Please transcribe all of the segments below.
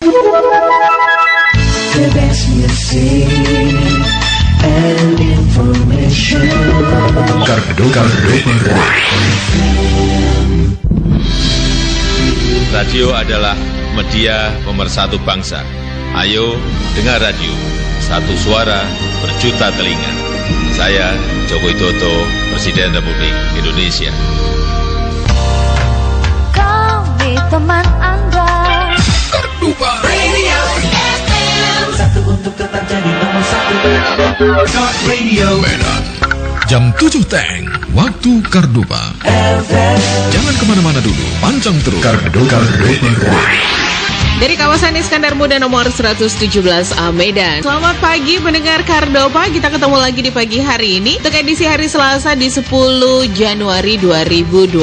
The best music and information. Kardopa. Radio adalah media pemersatu bangsa. Ayo dengar radio, satu suara berjuta telinga. Saya Joko Widodo, Presiden Republik Indonesia. Kami teman Anda. Kardopa Radio FM. Satu untuk tetap jadi nomor satu. Talk Radio Medan. Jam 7 Teng, waktu Kardopa. Jangan kemana-mana dulu, pancang terus. Kardopa. Dari kawasan Iskandar Muda nomor 117A Medan. Selamat pagi pendengar Kardopa. Kita ketemu lagi di pagi hari ini untuk edisi hari Selasa di 10 Januari 2023.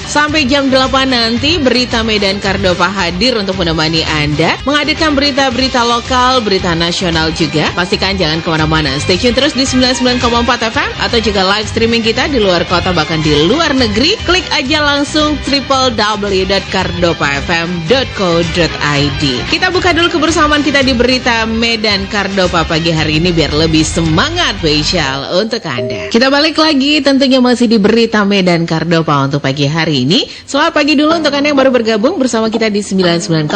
Sampai jam 8 nanti Berita Medan Kardopa hadir untuk menemani Anda, menghadirkan berita-berita lokal, berita nasional juga. Pastikan jangan kemana-mana. Stay tune terus di 99,4 FM atau juga live streaming kita di luar kota bahkan di luar negeri. Klik aja langsung www.kardopafm.co.id. Kita buka dulu kebersamaan kita di Berita Medan Kardopa pagi hari ini biar lebih semangat spesial untuk Anda. Kita balik lagi tentunya masih di Berita Medan Kardopa untuk pagi hari ini. Selamat pagi dulu untuk Anda yang baru bergabung bersama kita di 99,4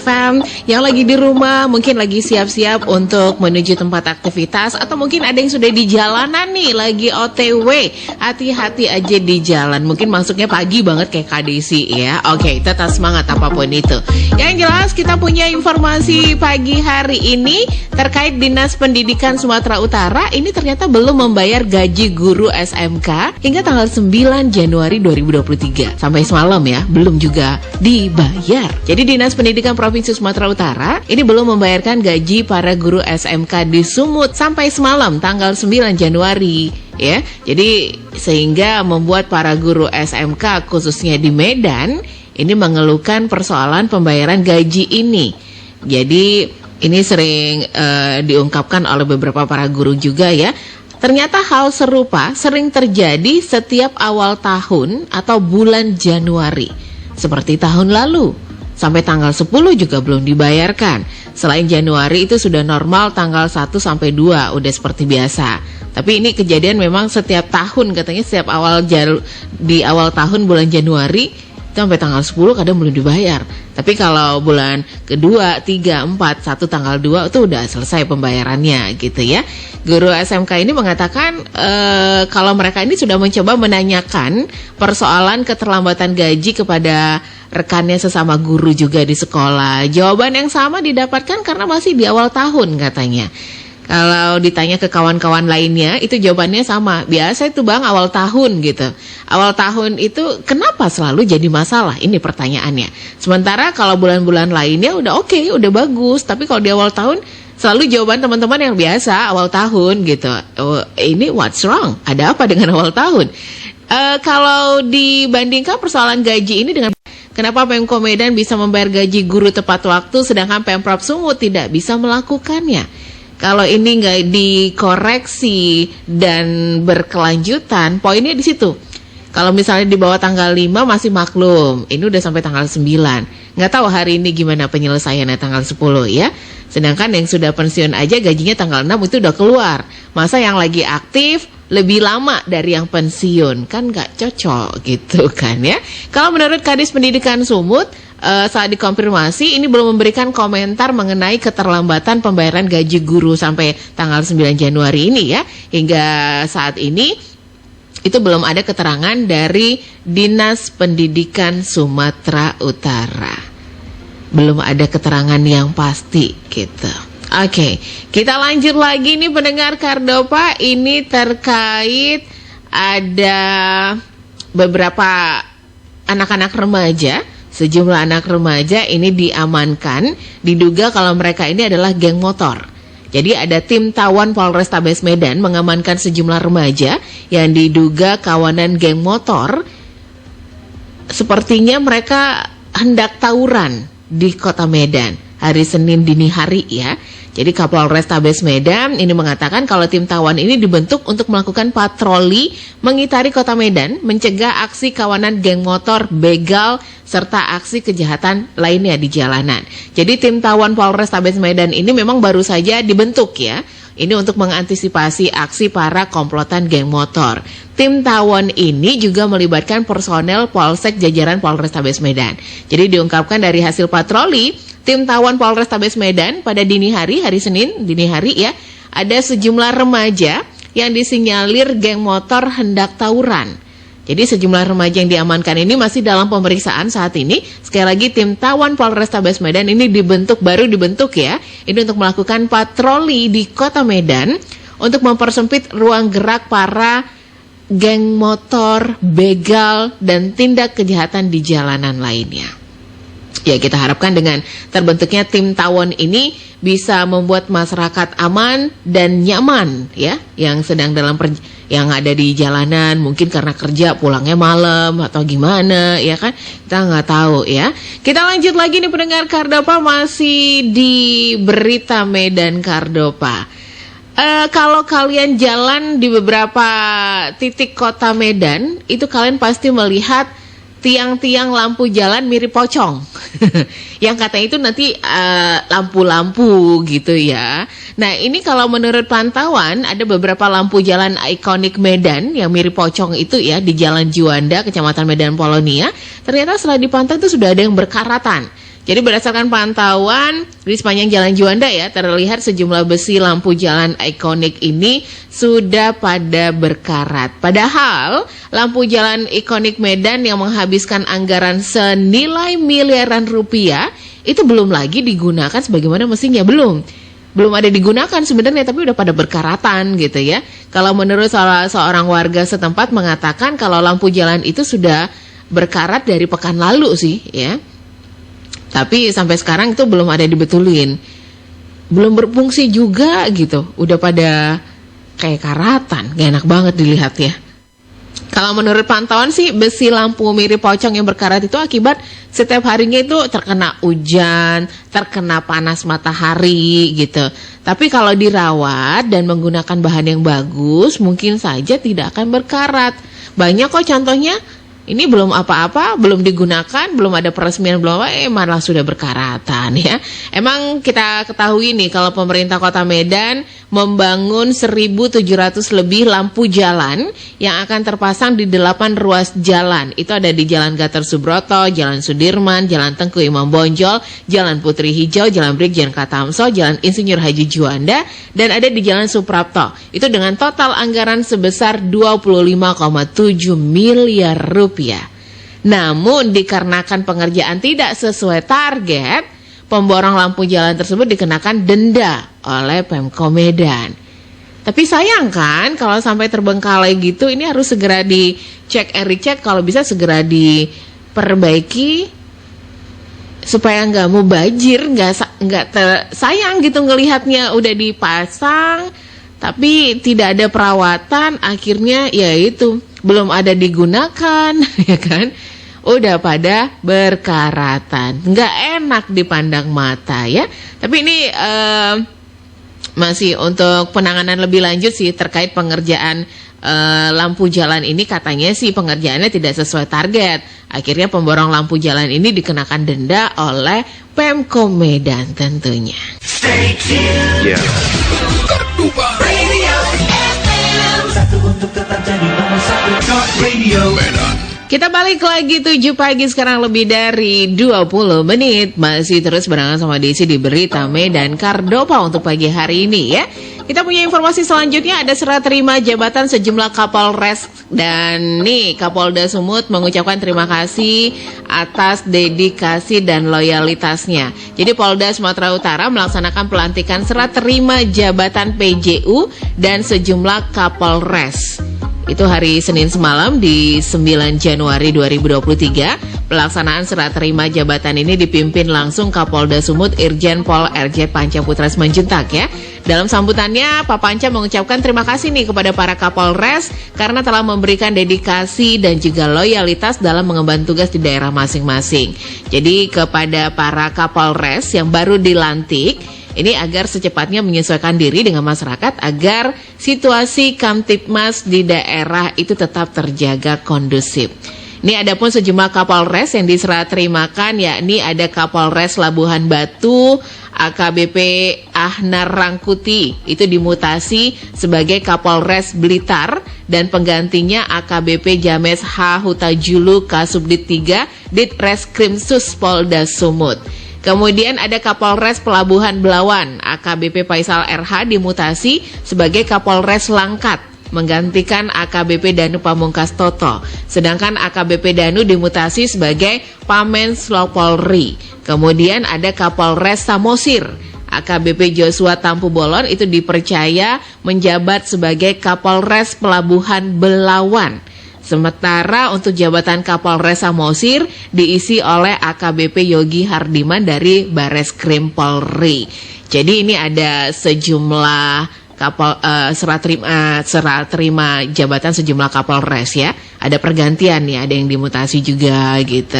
FM. Yang lagi di rumah mungkin lagi siap-siap untuk menuju tempat aktivitas, atau mungkin ada yang sudah di jalanan nih lagi OTW. Hati-hati aja di jalan. Mungkin masuknya pagi banget kayak KDC ya. Oke, tetap semangat apapun itu. Yang jelas kita punya informasi pagi hari ini terkait Dinas Pendidikan Sumatera Utara. Ini ternyata belum membayar gaji guru SMK hingga tanggal 9 Januari 2023. Sampai semalam ya, belum juga dibayar. Jadi Dinas Pendidikan Provinsi Sumatera Utara ini belum membayarkan gaji para guru SMK di Sumut sampai semalam tanggal 9 Januari. Ya, jadi sehingga membuat para guru SMK khususnya di Medan ini mengeluhkan persoalan pembayaran gaji ini. Jadi ini sering diungkapkan oleh beberapa para guru juga ya. Ternyata hal serupa sering terjadi setiap awal tahun atau bulan Januari. Seperti tahun lalu, sampai tanggal 10 juga belum dibayarkan. Selain Januari itu sudah normal tanggal 1 sampai 2, udah seperti biasa. Tapi ini kejadian memang setiap tahun, katanya setiap di awal tahun bulan Januari sampai tanggal 10 kadang belum dibayar. Tapi kalau bulan kedua, 3, 4, 1 tanggal 2 itu udah selesai pembayarannya gitu ya. Guru SMK ini mengatakan kalau mereka ini sudah mencoba menanyakan persoalan keterlambatan gaji kepada rekannya sesama guru juga di sekolah. Jawaban yang sama didapatkan karena masih di awal tahun katanya. Kalau ditanya ke kawan-kawan lainnya, itu jawabannya sama. Biasa itu bang, awal tahun gitu. Awal tahun itu kenapa selalu jadi masalah? Ini pertanyaannya. Sementara kalau bulan-bulan lainnya udah oke, udah bagus. Tapi kalau di awal tahun, selalu jawaban teman-teman yang biasa, awal tahun gitu. Oh, ini what's wrong? Ada apa dengan awal tahun? Kalau dibandingkan persoalan gaji ini dengan kenapa Pemko Medan bisa membayar gaji guru tepat waktu, sedangkan Pemprov Sumut tidak bisa melakukannya. Kalau ini nggak dikoreksi dan berkelanjutan, poinnya di situ. Kalau misalnya di bawah tanggal 5 masih maklum, ini udah sampai tanggal 9. Nggak tahu hari ini gimana penyelesaiannya tanggal 10 ya. Sedangkan yang sudah pensiun aja gajinya tanggal 6 itu udah keluar. Masa yang lagi aktif lebih lama dari yang pensiun, kan nggak cocok gitu kan ya. Kalau menurut Kadis Pendidikan Sumut, saat dikonfirmasi ini belum memberikan komentar mengenai keterlambatan pembayaran gaji guru sampai tanggal 9 Januari ini ya. Hingga saat ini itu belum ada keterangan dari Dinas Pendidikan Sumatera Utara. Belum ada keterangan yang pasti gitu. Oke, kita lanjut lagi nih pendengar Kardopa. Ini terkait ada beberapa anak-anak remaja. Sejumlah anak remaja ini diamankan, diduga kalau mereka ini adalah geng motor. Jadi ada tim Tawan Polrestabes Medan mengamankan sejumlah remaja yang diduga kawanan geng motor. Sepertinya mereka hendak tawuran di kota Medan. hari Senin dini hari ya. Jadi Kapolrestabes Medan ini mengatakan kalau tim Tawon ini dibentuk untuk melakukan patroli mengitari kota Medan, mencegah aksi kawanan geng motor, begal, serta aksi kejahatan lainnya di jalanan. Jadi tim Tawon Polrestabes Medan ini memang baru saja dibentuk ya. Ini untuk mengantisipasi aksi para komplotan geng motor. Tim Tawon ini juga melibatkan personel Polsek jajaran Polrestabes Medan. Jadi diungkapkan dari hasil patroli, tim Tawon Polrestabes Medan pada dini hari Senin dini hari ya, ada sejumlah remaja yang disinyalir geng motor hendak tawuran. Jadi sejumlah remaja yang diamankan ini masih dalam pemeriksaan saat ini. Sekali lagi tim Tawon Polrestabes Medan ini baru dibentuk ya. Ini untuk melakukan patroli di kota Medan untuk mempersempit ruang gerak para geng motor, begal, dan tindak kejahatan di jalanan lainnya. Ya, kita harapkan dengan terbentuknya tim Tawon ini bisa membuat masyarakat aman dan nyaman ya, yang sedang yang ada di jalanan, mungkin karena kerja pulangnya malam atau gimana ya kan, kita nggak tahu ya. Kita lanjut lagi nih pendengar Kardopa, masih di berita Medan Kardopa. Kalau kalian jalan di beberapa titik kota Medan, itu kalian pasti melihat tiang-tiang lampu jalan mirip pocong. Yang katanya itu nanti lampu-lampu gitu ya. Nah ini kalau menurut pantauan ada beberapa lampu jalan ikonik Medan yang mirip pocong itu ya, di Jalan Juanda, Kecamatan Medan Polonia. Ternyata setelah dipantau itu sudah ada yang berkaratan. Jadi berdasarkan pantauan di sepanjang Jalan Juanda ya, terlihat sejumlah besi lampu jalan ikonik ini sudah pada berkarat. Padahal lampu jalan ikonik Medan yang menghabiskan anggaran senilai miliaran rupiah itu belum lagi digunakan sebagaimana mestinya, belum ada digunakan sebenarnya, tapi udah pada berkaratan gitu ya. Kalau menurut salah seorang warga setempat mengatakan kalau lampu jalan itu sudah berkarat dari pekan lalu sih ya. Tapi sampai sekarang itu belum ada dibetulin. Belum berfungsi juga gitu. Udah pada kayak karatan. Gak enak banget dilihat ya. Kalau menurut pantauan sih besi lampu mirip pocong yang berkarat itu akibat setiap harinya itu terkena hujan, terkena panas matahari gitu. Tapi kalau dirawat dan menggunakan bahan yang bagus, mungkin saja tidak akan berkarat. Banyak kok contohnya. Ini belum apa-apa, belum digunakan, belum ada peresmian, belum apa, malah sudah berkaratan ya. Emang kita ketahui nih kalau pemerintah Kota Medan membangun 1.700 lebih lampu jalan yang akan terpasang di 8 ruas jalan. Itu ada di Jalan Gatot Subroto, Jalan Sudirman, Jalan Tengku Imam Bonjol, Jalan Putri Hijau, Jalan Brigjen Katamso, Jalan Insinyur Haji Juanda, dan ada di Jalan Suprapto. Itu dengan total anggaran sebesar 25,7 miliar rupiah. Namun dikarenakan pengerjaan tidak sesuai target, pemborong lampu jalan tersebut dikenakan denda oleh Pemko Medan. Tapi sayang kan kalau sampai terbengkalai gitu, ini harus segera dicek and recheck, kalau bisa segera diperbaiki supaya nggak mau banjir, sayang gitu ngelihatnya udah dipasang tapi tidak ada perawatan, akhirnya ya itu belum ada digunakan ya kan, udah pada berkaratan, nggak enak dipandang mata ya. Tapi ini masih untuk penanganan lebih lanjut sih terkait pengerjaan lampu jalan ini, katanya sih pengerjaannya tidak sesuai target. Akhirnya pemborong lampu jalan ini dikenakan denda oleh Pemko Medan tentunya. Stay tuned. Yeah. Kardopa Radio FM. Satu untuk tetap jadi nomor satu. Talk Radio Medan. Kita balik lagi 7 pagi sekarang lebih dari 20 menit. Masih terus barengan sama Desi di Berita Medan Kardopa untuk pagi hari ini ya. Kita punya informasi selanjutnya, ada serah terima jabatan sejumlah Kapolres. Dan nih Kapolda Sumut mengucapkan terima kasih atas dedikasi dan loyalitasnya. Jadi Polda Sumatera Utara melaksanakan pelantikan serah terima jabatan PJU dan sejumlah Kapolres. Itu hari Senin semalam di 9 Januari 2023. Pelaksanaan serah terima jabatan ini dipimpin langsung Kapolda Sumut Irjen Pol RJ Panca Putra Simanjuntak ya. Dalam sambutannya, Pak Panca mengucapkan terima kasih nih kepada para Kapolres karena telah memberikan dedikasi dan juga loyalitas dalam mengemban tugas di daerah masing-masing. Jadi kepada para Kapolres yang baru dilantik, ini agar secepatnya menyesuaikan diri dengan masyarakat agar situasi Kamtibmas di daerah itu tetap terjaga kondusif. Ini ada pun sejumlah Kapolres yang diserah terimakan, yakni ada Kapolres Labuhan Batu, AKBP Ahnar Rangkuti, itu dimutasi sebagai Kapolres Blitar, dan penggantinya AKBP James H. Hutajulu Kasubdit 3, Ditreskrimsus Polda Sumut. Kemudian ada Kapolres Pelabuhan Belawan, AKBP Faisal RH dimutasi sebagai Kapolres Langkat, menggantikan AKBP Danu Pamungkas Toto. Sedangkan AKBP Danu dimutasi sebagai Pamenslo Polri. Kemudian ada Kapolres Samosir, AKBP Joshua Tampu Bolon itu dipercaya menjabat sebagai Kapolres Pelabuhan Belawan. Sementara untuk jabatan Kapolres Samosir diisi oleh AKBP Yogi Hardiman dari Bareskrim Polri. Jadi ini ada sejumlah serah terima jabatan sejumlah Kapolres ya. Ada pergantian ya, ada yang dimutasi juga gitu.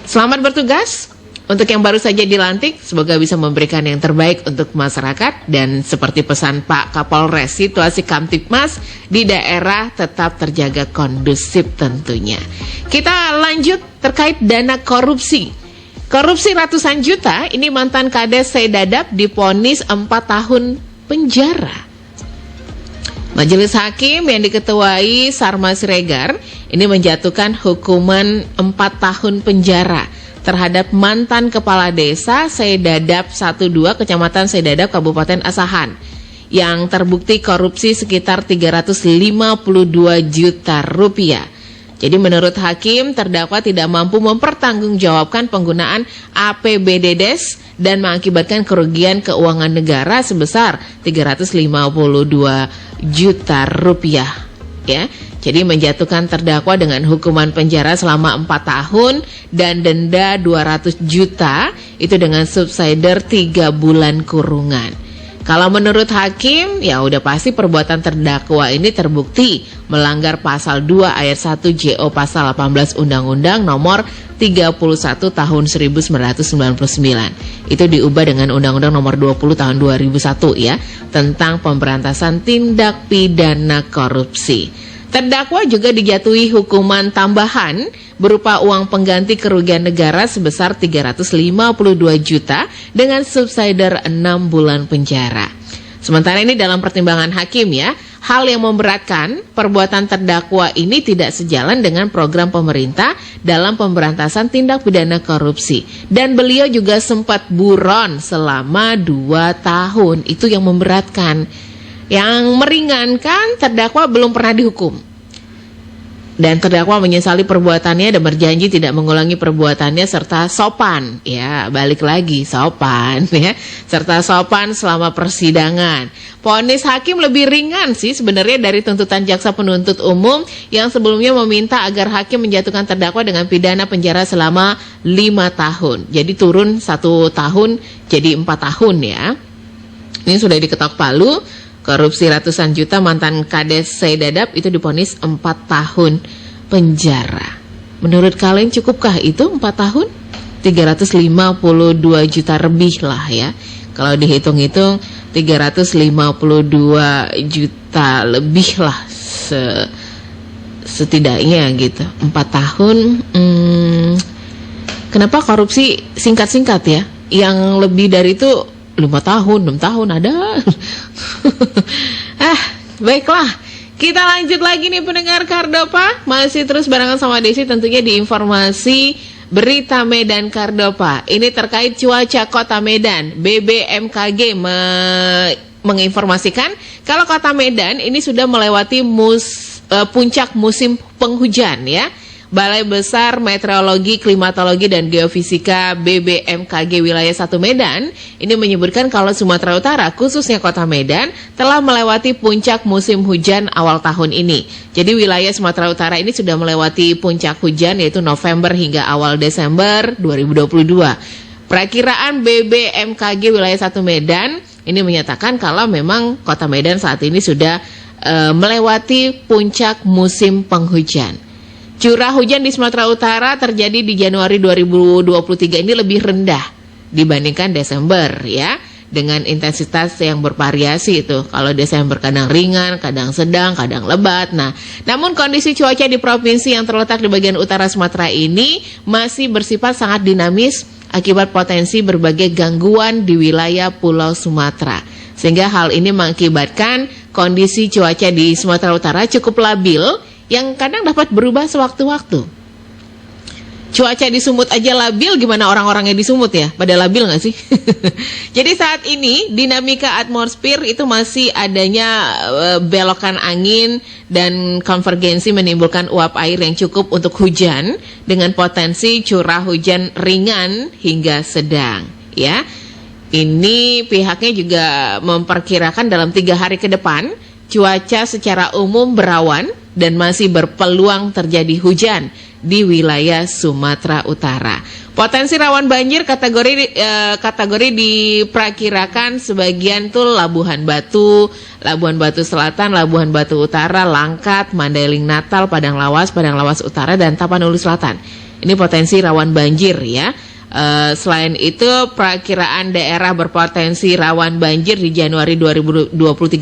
Selamat bertugas untuk yang baru saja dilantik, semoga bisa memberikan yang terbaik untuk masyarakat. Dan seperti pesan Pak Kapolres, situasi Kamtibmas di daerah tetap terjaga kondusif tentunya. Kita lanjut terkait dana korupsi. Korupsi ratusan juta, ini mantan Kades Seidadap divonis 4 tahun penjara. Majelis Hakim yang diketuai Sarma Siregar ini menjatuhkan hukuman 4 tahun penjara terhadap mantan Kepala Desa Seidadap 12 Kecamatan Seidadap Kabupaten Asahan yang terbukti korupsi sekitar 352 juta rupiah. Jadi menurut Hakim, terdakwa tidak mampu mempertanggungjawabkan penggunaan APBD-Des dan mengakibatkan kerugian keuangan negara sebesar 352 juta rupiah. Ya, jadi menjatuhkan terdakwa dengan hukuman penjara selama 4 tahun dan denda 200 juta itu dengan subsidiar 3 bulan kurungan. Kalau menurut Hakim, ya udah pasti perbuatan terdakwa ini terbukti melanggar pasal 2 ayat 1 JO pasal 18 Undang-Undang nomor 31 tahun 1999. Itu diubah dengan Undang-Undang nomor 20 tahun 2001 ya, tentang pemberantasan tindak pidana korupsi. Terdakwa juga dijatuhi hukuman tambahan berupa uang pengganti kerugian negara sebesar 352 juta dengan subsidiar 6 bulan penjara. Sementara ini dalam pertimbangan Hakim ya, hal yang memberatkan perbuatan terdakwa ini tidak sejalan dengan program pemerintah dalam pemberantasan tindak pidana korupsi. Dan beliau juga sempat buron selama 2 tahun, itu yang memberatkan. Yang meringankan, terdakwa belum pernah dihukum. Dan terdakwa menyesali perbuatannya dan berjanji tidak mengulangi perbuatannya serta sopan. Ya, balik lagi sopan ya. Serta sopan selama persidangan. Vonis Hakim lebih ringan sih sebenarnya dari tuntutan jaksa penuntut umum yang sebelumnya meminta agar hakim menjatuhkan terdakwa dengan pidana penjara selama 5 tahun. Jadi turun 1 tahun jadi 4 tahun ya. Ini sudah diketok palu. Korupsi ratusan juta mantan Kades Seidadap itu divonis 4 tahun penjara. Menurut kalian cukupkah itu 4 tahun? 352 juta lebih lah ya. Kalau dihitung-hitung 352 juta lebih lah setidaknya gitu. 4 tahun. Kenapa korupsi singkat-singkat ya? Yang lebih dari itu 5 tahun, 6 tahun ada. Baiklah. Kita lanjut lagi nih pendengar Kardopa. Masih terus barengan sama Desi tentunya di informasi Berita Medan Kardopa. Ini terkait cuaca Kota Medan. BBMKG menginformasikan kalau Kota Medan ini sudah melewati puncak musim penghujan ya. Balai Besar Meteorologi, Klimatologi, dan Geofisika BBMKG Wilayah 1 Medan ini menyebutkan kalau Sumatera Utara, khususnya Kota Medan, telah melewati puncak musim hujan awal tahun ini. Jadi wilayah Sumatera Utara ini sudah melewati puncak hujan yaitu November hingga awal Desember 2022. Perakiraan BBMKG Wilayah 1 Medan ini menyatakan kalau memang Kota Medan saat ini sudah melewati puncak musim penghujan. Curah hujan di Sumatera Utara terjadi di Januari 2023 ini lebih rendah dibandingkan Desember ya, dengan intensitas yang bervariasi itu. Kalau Desember kadang ringan, kadang sedang, kadang lebat. Nah, namun kondisi cuaca di provinsi yang terletak di bagian utara Sumatera ini masih bersifat sangat dinamis akibat potensi berbagai gangguan di wilayah Pulau Sumatera. Sehingga hal ini mengakibatkan kondisi cuaca di Sumatera Utara cukup labil yang kadang dapat berubah sewaktu-waktu. Cuaca di Sumut aja labil, gimana orang-orangnya di Sumut ya? Pada labil nggak sih? Jadi saat ini dinamika atmosfer itu masih adanya belokan angin dan konvergensi menimbulkan uap air yang cukup untuk hujan dengan potensi curah hujan ringan hingga sedang. Ya, ini pihaknya juga memperkirakan dalam 3 hari ke depan cuaca secara umum berawan dan masih berpeluang terjadi hujan di wilayah Sumatera Utara. Potensi rawan banjir kategori diperkirakan sebagian tuh Labuhan Batu Selatan, Labuhan Batu Utara, Langkat, Mandailing Natal, Padang Lawas Utara, dan Tapanuli Selatan. Ini potensi rawan banjir ya. Selain itu, perakiraan daerah berpotensi rawan banjir di Januari 2023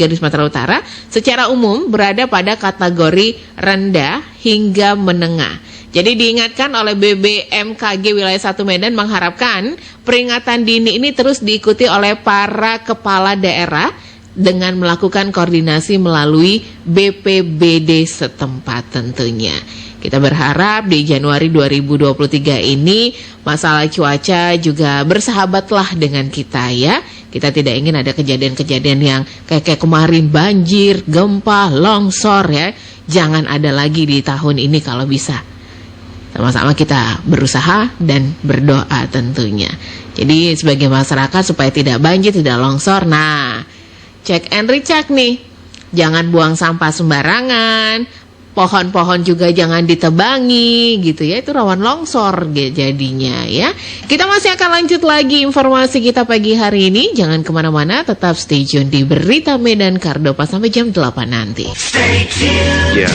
di Sumatera Utara secara umum berada pada kategori rendah hingga menengah. Jadi diingatkan oleh BBMKG Wilayah 1 Medan mengharapkan peringatan dini ini terus diikuti oleh para kepala daerah dengan melakukan koordinasi melalui BPBD setempat tentunya. Kita berharap di Januari 2023 ini masalah cuaca juga bersahabatlah dengan kita ya. Kita tidak ingin ada kejadian-kejadian yang kayak kemarin banjir, gempa, longsor ya. Jangan ada lagi di tahun ini kalau bisa. Sama-sama kita berusaha dan berdoa tentunya. Jadi sebagai masyarakat supaya tidak banjir, tidak longsor. Nah, cek and recheck nih. Jangan buang sampah sembarangan. Pohon-pohon juga jangan ditebangi gitu ya, itu rawan longsor jadinya ya. Kita masih akan lanjut lagi informasi kita pagi hari ini. Jangan kemana-mana, tetap stay tune di Berita Medan Kardopa sampai jam 8 nanti. Stay tuned.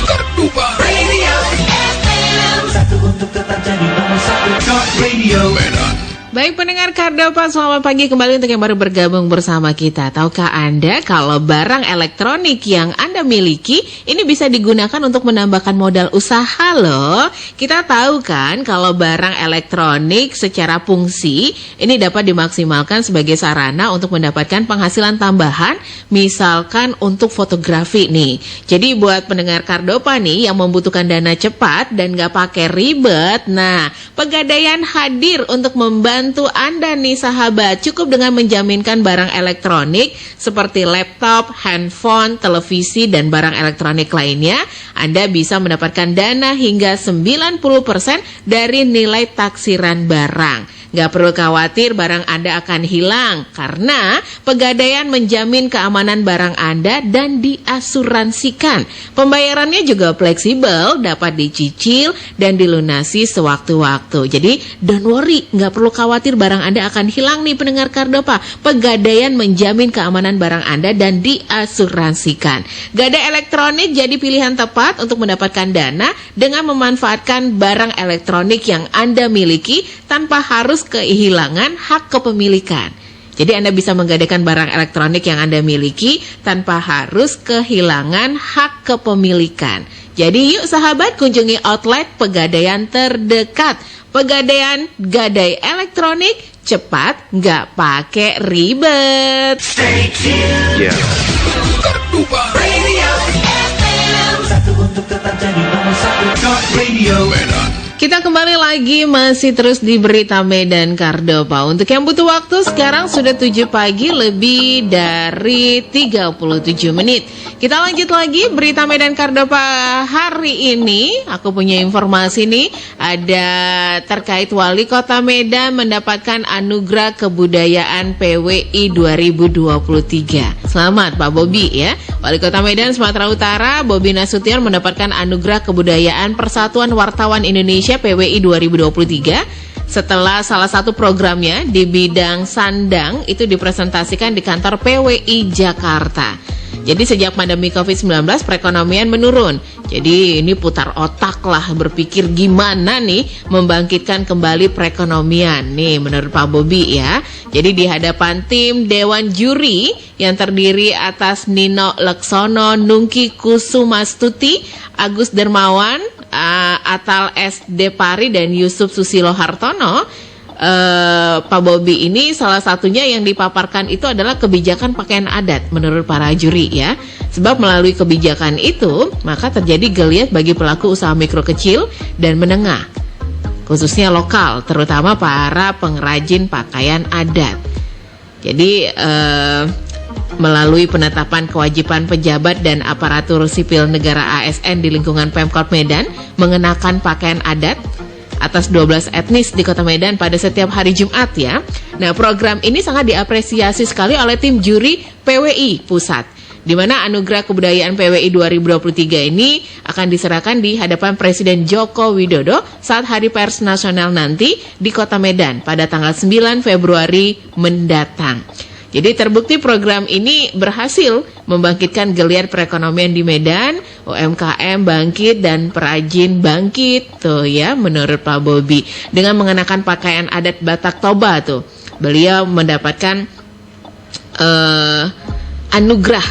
Kardopa Radio FM. Satu untuk tetap jadi nomor 1. Talk Radio Medan. Baik pendengar Kardopa, selamat pagi kembali untuk yang baru bergabung bersama kita. Tahukah Anda kalau barang elektronik yang Anda miliki ini bisa digunakan untuk menambahkan modal usaha loh. Kita tahu kan kalau barang elektronik secara fungsi ini dapat dimaksimalkan sebagai sarana untuk mendapatkan penghasilan tambahan, misalkan untuk fotografi nih. Jadi buat pendengar Kardopa nih yang membutuhkan dana cepat dan gak pakai ribet, nah Pegadaian hadir untuk membantu Anda nih sahabat. Cukup dengan menjaminkan barang elektronik seperti laptop, handphone, televisi, dan barang elektronik lainnya. Anda bisa mendapatkan dana hingga 90% dari nilai taksiran barang. Gak perlu khawatir barang Anda akan hilang karena Pegadaian menjamin keamanan barang Anda dan diasuransikan. Pembayarannya juga fleksibel, dapat dicicil dan dilunasi sewaktu-waktu. Jadi don't worry, gak perlu khawatir barang Anda akan hilang nih pendengar Kardopa. Pegadaian menjamin keamanan barang Anda dan diasuransikan. Gadai elektronik jadi pilihan tepat untuk mendapatkan dana dengan memanfaatkan barang elektronik yang Anda miliki tanpa harus kehilangan hak kepemilikan. Jadi Anda bisa menggadaikan barang elektronik yang Anda miliki tanpa harus kehilangan hak kepemilikan. Jadi yuk sahabat, kunjungi outlet Pegadaian terdekat. Pegadaian gadai elektronik cepat, nggak pakai ribet. Stay tuned. Kardopa Radio FM. Satu untuk tetap jadi nomor 1. Talk Radio Medan. Kita kembali lagi masih terus di Berita Medan Kardopa. Untuk yang butuh waktu sekarang sudah 7 pagi lebih dari 37 menit. Kita lanjut lagi Berita Medan Kardopa hari ini. Aku punya informasi nih, ada terkait Wali Kota Medan mendapatkan anugerah kebudayaan PWI 2023. Selamat Pak Bobi ya. Wali Kota Medan Sumatera Utara Bobi Nasution mendapatkan anugerah kebudayaan Persatuan Wartawan Indonesia PWI 2023 setelah salah satu programnya di bidang sandang itu dipresentasikan di kantor PWI Jakarta. Jadi sejak pandemi COVID-19 perekonomian menurun. Jadi ini putar otak lah, berpikir gimana nih membangkitkan kembali perekonomian. Nih menurut Pak Bobi ya. Jadi di hadapan tim Dewan Juri yang terdiri atas Nino Leksono, Nungki Kusumastuti, Agus Dermawan, Atal S. Depari dan Yusuf Susilo Hartono, Pak Bobi ini salah satunya yang dipaparkan itu adalah kebijakan pakaian adat menurut para juri ya. Sebab melalui kebijakan itu maka terjadi geliat bagi pelaku usaha mikro kecil dan menengah, khususnya lokal, terutama para pengrajin pakaian adat. Jadi melalui penetapan kewajiban pejabat dan aparatur sipil negara ASN di lingkungan Pemkot Medan mengenakan pakaian adat atas 12 etnis di Kota Medan pada setiap hari Jumat ya. Nah, program ini sangat diapresiasi sekali oleh tim juri PWI Pusat, di mana anugerah kebudayaan PWI 2023 ini akan diserahkan di hadapan Presiden Joko Widodo saat Hari Pers Nasional nanti di Kota Medan pada tanggal 9 Februari mendatang. Jadi terbukti program ini berhasil membangkitkan geliat perekonomian di Medan, UMKM bangkit dan perajin bangkit tuh ya menurut Pak Bobi. Dengan mengenakan pakaian adat Batak Toba tuh, beliau mendapatkan anugerah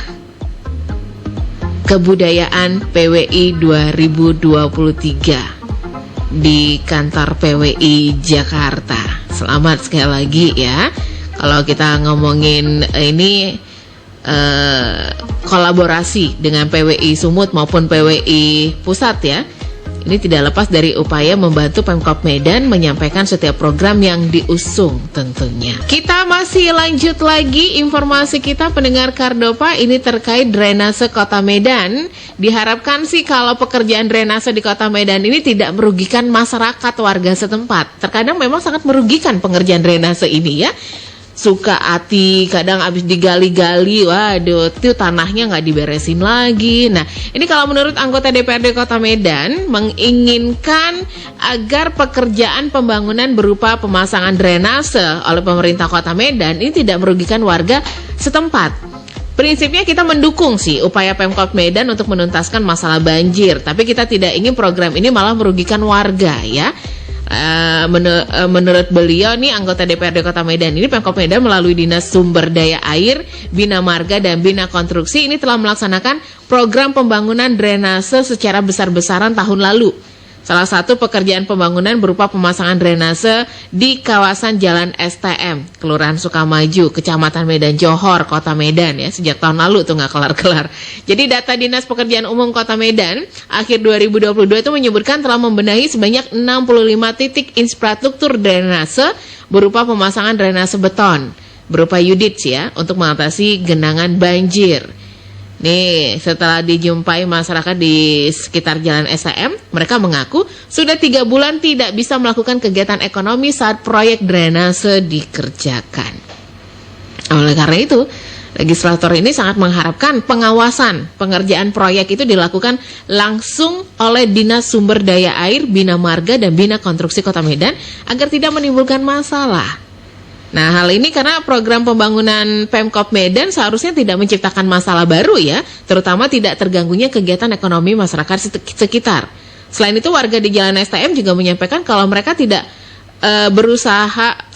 kebudayaan PWI 2023 di kantor PWI Jakarta. Selamat sekali lagi ya. Kalau kita ngomongin ini kolaborasi dengan PWI Sumut maupun PWI Pusat ya, ini tidak lepas dari upaya membantu Pemkot Medan menyampaikan setiap program yang diusung tentunya. Kita masih lanjut lagi informasi kita pendengar Kardopa, ini terkait drainase Kota Medan. Diharapkan sih kalau pekerjaan drainase di Kota Medan ini tidak merugikan masyarakat warga setempat. Terkadang memang sangat merugikan pengerjaan drainase ini ya. Suka hati, kadang habis digali-gali, waduh, itu tanahnya nggak diberesin lagi. Nah, ini kalau menurut anggota DPRD Kota Medan menginginkan agar pekerjaan pembangunan berupa pemasangan drainase oleh pemerintah Kota Medan ini tidak merugikan warga setempat. Prinsipnya kita mendukung sih upaya Pemkot Medan untuk menuntaskan masalah banjir, tapi kita tidak ingin program ini malah merugikan warga ya. Menurut beliau nih anggota DPRD Kota Medan ini, Pemkot Medan melalui Dinas Sumber Daya Air, Bina Marga dan Bina Konstruksi ini telah melaksanakan program pembangunan drainase secara besar-besaran tahun lalu. Salah satu pekerjaan pembangunan berupa pemasangan drainase di kawasan Jalan STM, Kelurahan Sukamaju, Kecamatan Medan Johor, Kota Medan ya. Sejak tahun lalu tuh nggak kelar-kelar. Jadi data Dinas Pekerjaan Umum Kota Medan akhir 2022 itu menyebutkan telah membenahi sebanyak 65 titik infrastruktur drainase berupa pemasangan drainase beton berupa UDITS ya untuk mengatasi genangan banjir. Nih, setelah dijumpai masyarakat di sekitar Jalan STM, mereka mengaku sudah 3 bulan tidak bisa melakukan kegiatan ekonomi saat proyek drainase dikerjakan. Oleh karena itu, legislator ini sangat mengharapkan pengawasan pengerjaan proyek itu dilakukan langsung oleh Dinas Sumber Daya Air, Bina Marga, dan Bina Konstruksi Kota Medan agar tidak menimbulkan masalah. Nah, hal ini karena program pembangunan Pemkot Medan seharusnya tidak menciptakan masalah baru ya, terutama tidak terganggunya kegiatan ekonomi masyarakat sekitar. Selain itu, warga di Jalan STM juga menyampaikan kalau mereka tidak berusaha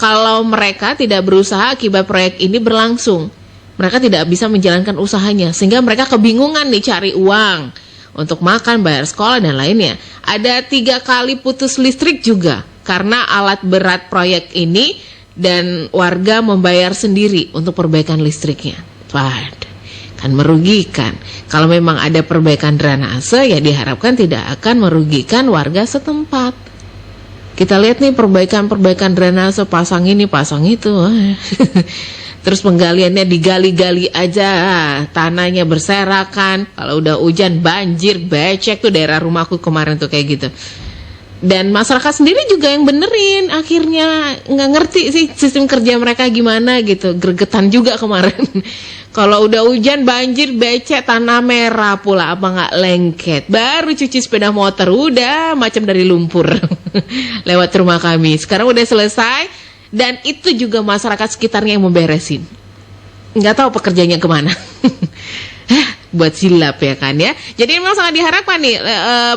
akibat proyek ini berlangsung. Mereka tidak bisa menjalankan usahanya, sehingga mereka kebingungan nih cari uang untuk makan, bayar sekolah, dan lainnya. Ada 3 kali putus listrik juga karena alat berat proyek ini, dan warga membayar sendiri untuk perbaikan listriknya. Waduh, kan merugikan. Kalau memang ada perbaikan drainase ya diharapkan tidak akan merugikan warga setempat. Kita lihat nih perbaikan drainase, pasang ini, pasang itu. Terus penggaliannya digali-gali aja, tanahnya berserakan. Kalau udah hujan banjir, becek tuh daerah rumahku kemarin tuh kayak gitu. Dan masyarakat sendiri juga yang benerin. Akhirnya nggak ngerti sih sistem kerja mereka gimana gitu. Gregetan juga kemarin. Kalau udah hujan, banjir, becek, tanah merah pula, apa nggak lengket. Baru cuci sepeda motor, udah macam dari lumpur. Lewat rumah kami. Sekarang udah selesai, dan itu juga masyarakat sekitarnya yang memberesin. Nggak tahu pekerjanya kemana. Buat silap ya kan ya. Jadi memang sangat diharapkan nih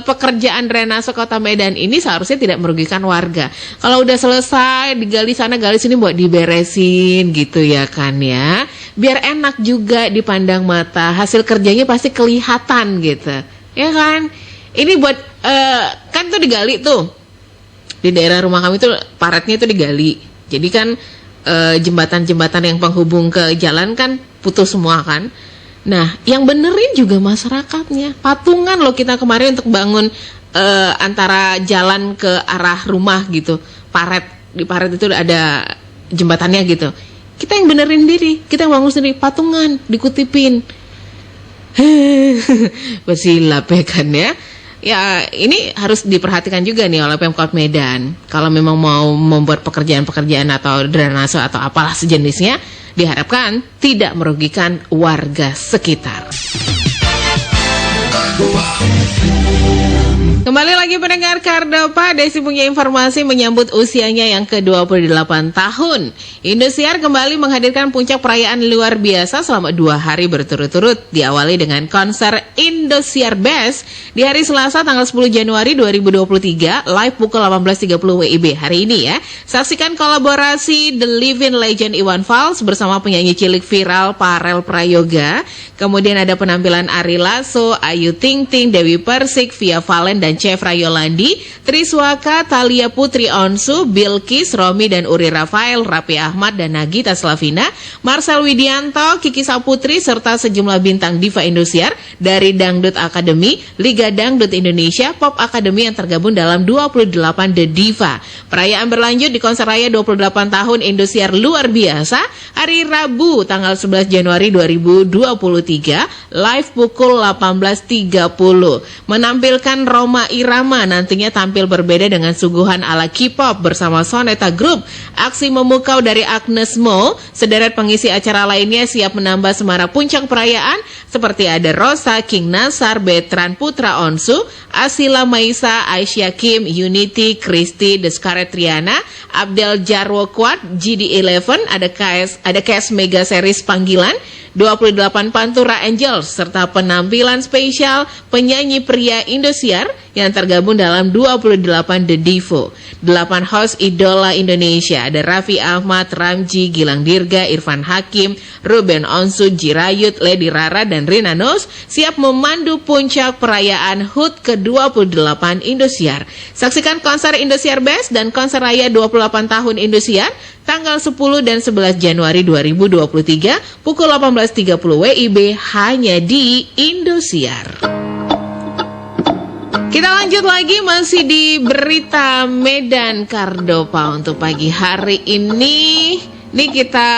pekerjaan drainase Kota Medan ini seharusnya tidak merugikan warga. Kalau udah selesai digali sana gali sini buat diberesin gitu ya kan ya. Biar enak juga dipandang mata. Hasil kerjanya pasti kelihatan gitu. Ya kan? Ini buat kan tuh digali tuh. Di daerah rumah kami tuh paretnya tuh digali. Jadi kan jembatan-jembatan yang penghubung ke jalan kan putus semua kan. Nah, yang benerin juga masyarakatnya. Patungan loh kita kemarin untuk bangun antara jalan ke arah rumah gitu. Paret, di paret itu ada jembatannya gitu. Kita yang benerin diri, kita yang bangun sendiri. Patungan, dikutipin. Bersilap ya kan ya. Ya, ini harus diperhatikan juga nih oleh Pemkot Medan. Kalau memang mau membuat pekerjaan-pekerjaan atau drainase atau apalah sejenisnya, diharapkan tidak merugikan warga sekitar. Kembali lagi pendengar Kardopa, Desi punya informasi menyambut usianya yang ke-28 tahun. Indosiar kembali menghadirkan puncak perayaan luar biasa selama 2 hari berturut-turut. Diawali dengan konser Indosiar Best di hari Selasa tanggal 10 Januari 2023, live pukul 18.30 WIB hari ini ya. Saksikan kolaborasi The Living Legend Iwan Fals bersama penyanyi cilik viral Parel Prayoga. Kemudian ada penampilan Ari Lasso, Ayu Ting Ting, Dewi Persik, Via Valen dan Chef Rayolandi, Triswaka, Thalia Putri Onsu, Bilkis, Romi dan Uri Rafael, Rapi Ahmad dan Nagita Slavina, Marcel Widianto, Kiki Saputri, serta sejumlah bintang diva Indosiar dari Dangdut Academy, Liga Dangdut Indonesia, Pop Academy yang tergabung dalam 28 The Diva. Perayaan berlanjut di konser raya 28 tahun Indosiar luar biasa hari Rabu tanggal 11 Januari 2023, live pukul 18.30. Menampilkan Roma Irama nantinya tampil berbeda dengan suguhan ala K-pop bersama Soneta Group. Aksi memukau dari Agnes Mo, sederet pengisi acara lainnya siap menambah semarak puncak perayaan seperti ada Rosa, King Nasar, Betran Putra Onsu, Asila Maisa, Aisyah Kim, Unity, Kristi, The Scarlet Triana, Abdel Jarwo Kuat, GD11, ada KS Mega Series Panggilan, 28 Pantura Angels, serta penampilan spesial penyanyi pria Indosiar yang tergabung dalam 28 The Divo. 8 host idola Indonesia, ada Raffi Ahmad, Ramji, Gilang Dirga, Irfan Hakim, Ruben Onsu, Jirayut, Lady Rara, dan Rina Nose siap memandu puncak perayaan HUT ke-28 Indosiar. Saksikan konser Indosiar Best dan konser raya 28 tahun Indosiar tanggal 10 dan 11 Januari 2023 pukul 18.30 WIB hanya di Indosiar. Kita lanjut lagi masih di berita Medan Kardopa untuk pagi hari ini. Nih kita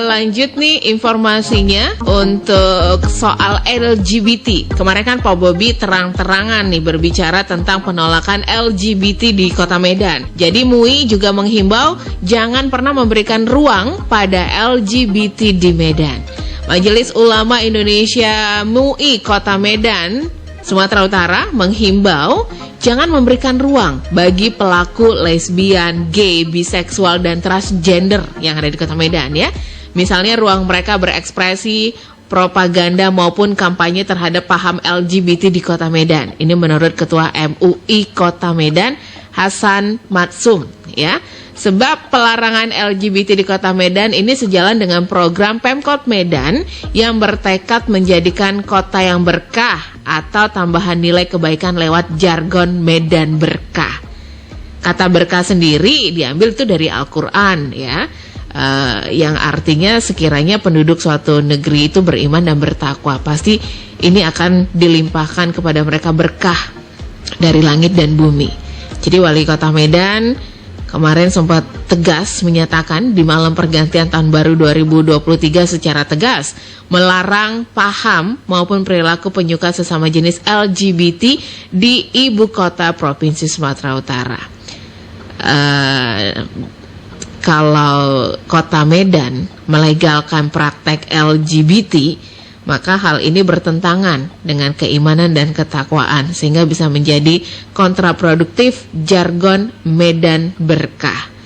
lanjut nih informasinya untuk soal LGBT. Kemarin kan Pak Bobi terang-terangan nih berbicara tentang penolakan LGBT di Kota Medan. Jadi MUI juga menghimbau jangan pernah memberikan ruang pada LGBT di Medan. Majelis Ulama Indonesia MUI Kota Medan Sumatera Utara menghimbau jangan memberikan ruang bagi pelaku lesbian, gay, biseksual, dan transgender yang ada di Kota Medan ya. Misalnya ruang mereka berekspresi, propaganda maupun kampanye terhadap paham LGBT di Kota Medan. Ini menurut Ketua MUI Kota Medan, Hasan Matsum ya. Sebab pelarangan LGBT di Kota Medan ini sejalan dengan program Pemkot Medan yang bertekad menjadikan kota yang berkah atau tambahan nilai kebaikan lewat jargon Medan Berkah. Kata berkah sendiri diambil itu dari Al-Quran ya, yang artinya sekiranya penduduk suatu negeri itu beriman dan bertakwa, pasti ini akan dilimpahkan kepada mereka berkah dari langit dan bumi. Jadi Wali Kota Medan kemarin sempat tegas menyatakan di malam pergantian tahun baru 2023 secara tegas melarang paham maupun perilaku penyuka sesama jenis LGBT di ibu kota Provinsi Sumatera Utara. Kalau kota Medan melegalkan praktek LGBT, maka hal ini bertentangan dengan keimanan dan ketakwaan sehingga bisa menjadi kontraproduktif jargon Medan Berkah.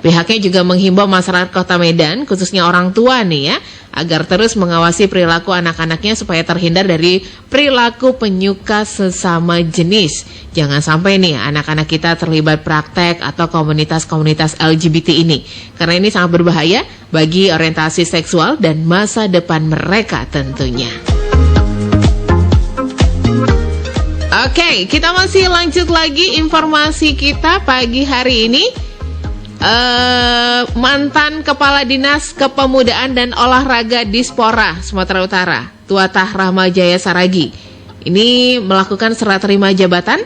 Pihaknya juga menghimbau masyarakat Kota Medan, khususnya orang tua nih ya, agar terus mengawasi perilaku anak-anaknya supaya terhindar dari perilaku penyuka sesama jenis. Jangan sampai nih anak-anak kita terlibat praktek atau komunitas-komunitas LGBT ini, karena ini sangat berbahaya bagi orientasi seksual dan masa depan mereka tentunya. Oke, kita masih lanjut lagi informasi kita pagi hari ini. Mantan Kepala Dinas Kepemudaan dan Olahraga Dispora Sumatera Utara, Tuatah Rahmajaya Saragi, ini melakukan serah terima jabatan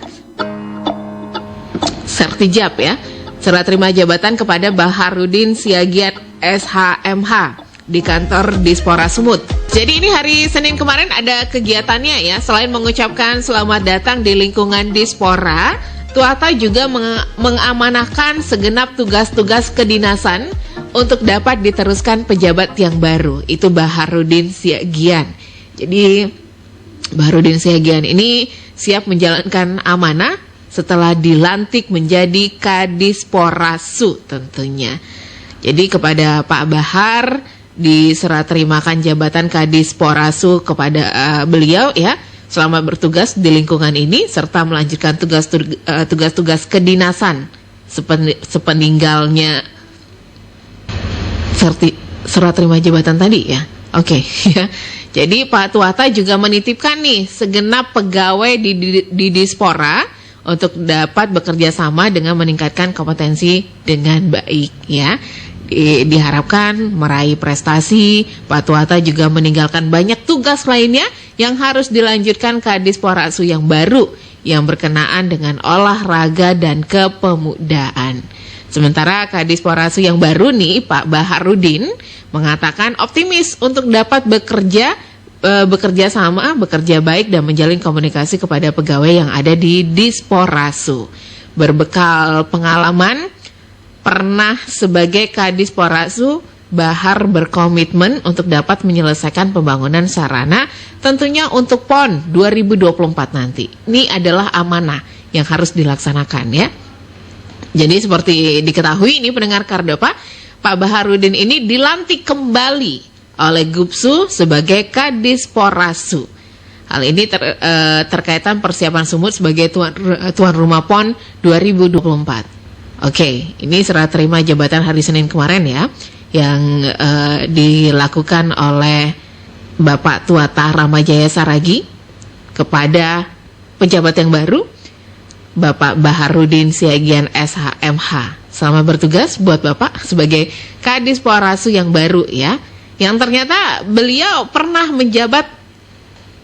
sertijab ya, serah terima jabatan kepada Baharudin Siagian SHMH di kantor Dispora Sumut. Jadi ini hari Senin kemarin ada kegiatannya ya, selain mengucapkan selamat datang di lingkungan Dispora, Tuata juga mengamanahkan segenap tugas-tugas kedinasan untuk dapat diteruskan pejabat yang baru, itu Baharudin Siagian. Jadi Baharudin Siagian ini siap menjalankan amanah setelah dilantik menjadi Kadisporasu tentunya. Jadi kepada Pak Bahar diserah terimakan jabatan Kadisporasu kepada beliau ya, selama bertugas di lingkungan ini serta melanjutkan tugas-tugas kedinasan sepeninggalnya serah terima jabatan tadi ya. Oke. Ya. Jadi Pak Tuata juga menitipkan nih segenap pegawai di Dispora untuk dapat bekerja sama dengan meningkatkan kompetensi dengan baik ya. Diharapkan meraih prestasi. Pak Tuata juga meninggalkan banyak tugas lainnya yang harus dilanjutkan Kadisporasu yang baru yang berkenaan dengan olahraga dan kepemudaan. Sementara Kadisporasu yang baru nih, Pak Baharudin mengatakan optimis untuk dapat bekerja baik dan menjalin komunikasi kepada pegawai yang ada di Disporasu. Berbekal pengalaman pernah sebagai Kadisporasu, Bahar berkomitmen untuk dapat menyelesaikan pembangunan sarana tentunya untuk PON 2024 nanti. Ini adalah amanah yang harus dilaksanakan ya. Jadi seperti diketahui ini pendengar Kardopa, Pak Baharudin ini dilantik kembali oleh Gupsu sebagai Kadisporasu. Hal ini terkaitan persiapan Sumut sebagai tuan rumah PON 2024. Oke, ini serah terima jabatan hari Senin kemarin ya, yang dilakukan oleh Bapak Tuatah Rahmajaya Saragi kepada pejabat yang baru, Bapak Baharudin Siagian SHMH. Selamat bertugas buat Bapak sebagai Kadisporasu yang baru ya, yang ternyata beliau pernah menjabat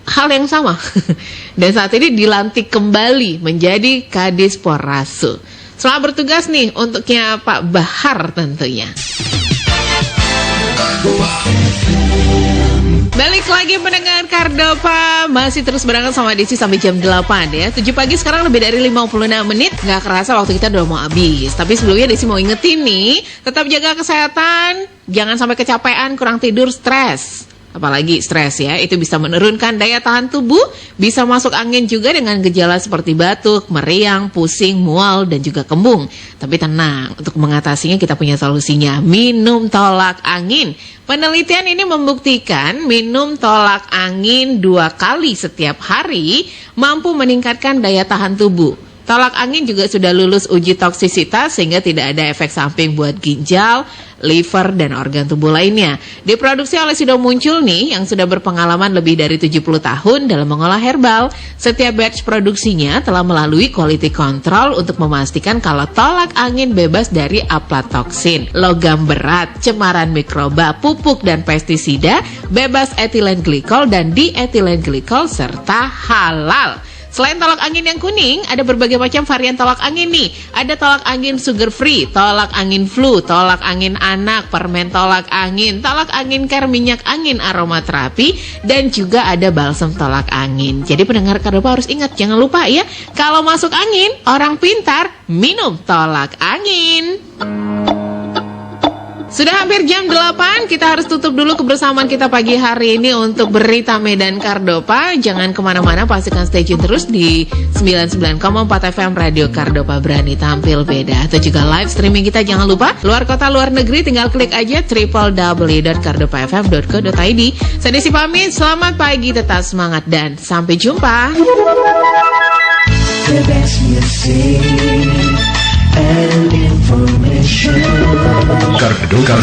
hal yang sama dan saat ini dilantik kembali menjadi Kadisporasu. Selamat bertugas nih untuknya Pak Bahar tentunya. Balik lagi pendengar Kardopa, masih terus berangkat sama Desi sampai jam 8 ya. 7 pagi sekarang lebih dari 56 menit. Gak kerasa waktu kita udah mau habis. Tapi sebelumnya Desi mau ingetin nih, tetap jaga kesehatan, jangan sampai kecapean, kurang tidur, stres. Apalagi stres ya, itu bisa menurunkan daya tahan tubuh, bisa masuk angin juga dengan gejala seperti batuk, meriang, pusing, mual, dan juga kembung. Tapi tenang, untuk mengatasinya kita punya solusinya, minum tolak angin. Penelitian ini membuktikan minum tolak angin 2 kali setiap hari mampu meningkatkan daya tahan tubuh. Tolak angin juga sudah lulus uji toksisitas sehingga tidak ada efek samping buat ginjal, liver, dan organ tubuh lainnya. Diproduksi oleh Sido Muncul nih yang sudah berpengalaman lebih dari 70 tahun dalam mengolah herbal. Setiap batch produksinya telah melalui quality control untuk memastikan kalau tolak angin bebas dari aflatoksin, logam berat, cemaran mikroba, pupuk dan pestisida, bebas etilen glikol dan dietilen glikol serta halal. Selain tolak angin yang kuning, ada berbagai macam varian tolak angin nih. Ada tolak angin sugar free, tolak angin flu, tolak angin anak, permen tolak angin care minyak angin aromaterapi, dan juga ada balsam tolak angin. Jadi pendengar Kardopa harus ingat, jangan lupa ya, kalau masuk angin, orang pintar minum tolak angin. Sudah hampir jam 8, kita harus tutup dulu kebersamaan kita pagi hari ini untuk berita Medan Kardopa. Jangan kemana-mana, pastikan stay tune terus di 99,4 FM Radio Kardopa, berani tampil beda. Atau juga live streaming kita, jangan lupa. Luar kota, luar negeri, tinggal klik aja www.kardopafm.co.id. Saya Desi pamit, selamat pagi, tetap semangat, dan sampai jumpa. The best music and information. Kardopa.